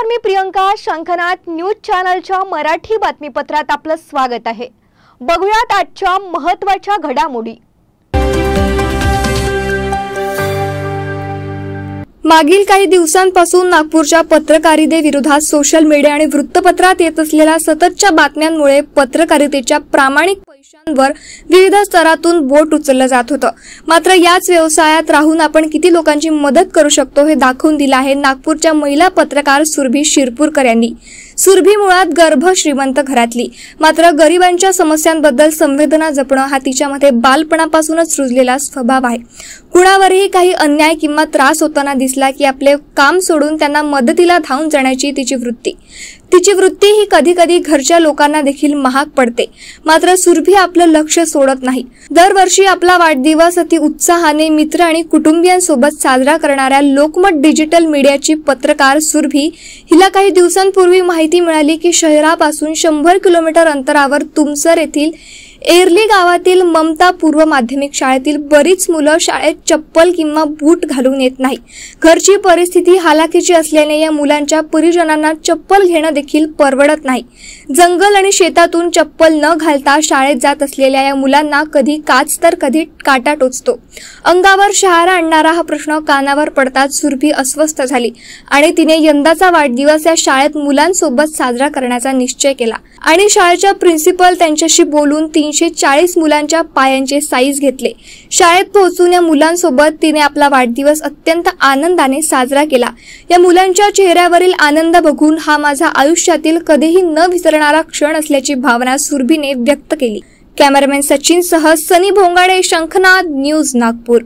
नमस्कार, मी प्रियंका. शंखनाद न्यूज चॅनलच्या मराठी बातमीपत्रात आपलं स्वागत आहे. बघूयात आजच्या महत्त्वाच्या घडामोडी. मागील काही दिवसांपासून नागपूरच्या पत्रकारितेविरोधात सोशल मीडिया आणि वृत्तपत्रात येत असलेल्या सततच्या बातम्यांमुळे पत्रकारितेच्या प्रामाणिक पैशांवर विविध स्तरातून बोट उचललं जात होतं. मात्र याच व्यवसायात राहून आपण किती लोकांची मदत करू शकतो हे दाखवून दिलं आहे नागपूरच्या महिला पत्रकार सुरभी शिरपूरकर यांनी. सुरभी मुळात गर्भ श्रीमंत घरातली, मात्र गरिबांच्या समस्यांबद्दल संवेदना जपणं हा तिच्यामध्ये बालपणापासूनच रुजलेला स्वभाव आहे. कुणावरही काही अन्याय किंवा त्रास होताना दिसला की आपले काम सोडून त्यांना मदतीला धावून जाण्याची तिची वृत्ती ही कधी कधी घरच्या लोकांना देखील महाग पडते. मात्र सुरभी आपलं लक्ष सोडत नाही. दरवर्षी आपला वाढदिवस अति उत्साहाने मित्र आणि कुटुंबियांसोबत साजरा करणाऱ्या लोकमत डिजिटल मीडियाची पत्रकार सुरभी हिला काही दिवसांपूर्वी माहिती मिळाली की शहरापासून 100 किलोमीटर अंतरावर तुमसर येथील एरली गावातील ममता पूर्व माध्यमिक शाळेतील बरीच मुलं शाळेत चप्पल किंवा बूट घालून येत नाही. घरची परिस्थिती हालाकीची असल्याने या मुलांच्या परिजनांना चप्पल घेणं देखील परवडत नाही. जंगल आणि शेतातून चप्पल न घालता शाळेत जात असलेल्या या मुलांना कधी काच तर कधी काटा टोचतो. अंगावर शहारा आणणारा हा प्रश्न कानावर पडताच सुरभी अस्वस्थ झाली आणि तिने यंदाचा वाढदिवस या शाळेत मुलांसोबत साजरा करण्याचा निश्चय केला आणि शाळेच्या प्रिन्सिपल त्यांच्याशी बोलून 340 मुलांच्या पायांचे साईज घेतले. शाळेत पोहोचून या मुलांसोबत तिने आपला वाढदिवस अत्यंत आनंदाने साजरा केला. या मुलांच्या चेहऱ्यावरील आनंद बघून हा माझा आयुष्यातील कधीही न विसरणारा क्षण असल्याची भावना सुरभीने व्यक्त केली. कॅमेरामॅन सचिन सह सनी भोंगाडे, शंखनाद न्यूज, नागपूर.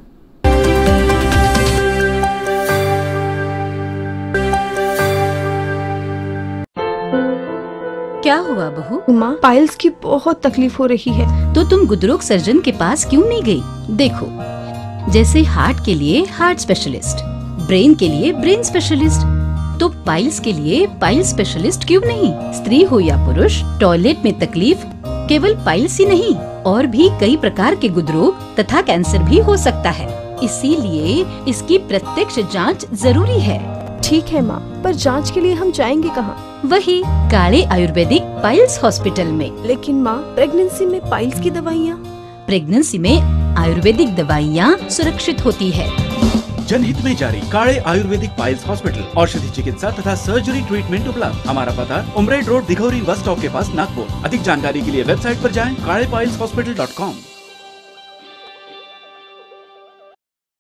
क्या हुआ बहू? माँ, पाइल्स की बहुत तकलीफ हो रही है. तो तुम गुदरोग सर्जन के पास क्यों नहीं गई? देखो, जैसे हार्ट के लिए हार्ट स्पेशलिस्ट, ब्रेन के लिए ब्रेन स्पेशलिस्ट, तो पाइल्स के लिए पाइल्स स्पेशलिस्ट क्यों नहीं? स्त्री हो या पुरुष, टॉयलेट में तकलीफ केवल पाइल्स ही नहीं और भी कई प्रकार के गुदरोग तथा कैंसर भी हो सकता है. इसीलिए इसकी प्रत्यक्ष जांच जरूरी है. ठीक है माँ, पर जांच के लिए हम जाएंगे कहाँ? वही काले आयुर्वेदिक पाइल्स हॉस्पिटल में. लेकिन माँ, प्रेगनेंसी में पाइल्स की दवाइयाँ? प्रेगनेंसी में आयुर्वेदिक दवाइयाँ सुरक्षित होती है. जनहित में जारी. काले आयुर्वेदिक पाइल्स हॉस्पिटल, औषधि चिकित्सा तथा सर्जरी ट्रीटमेंट उपलब्ध. हमारा पता उमरेड रोड, दिघौरी बस स्टॉप के पास, नागपुर. अधिक जानकारी के लिए वेबसाइट पर जाएं kalepileshospital.com.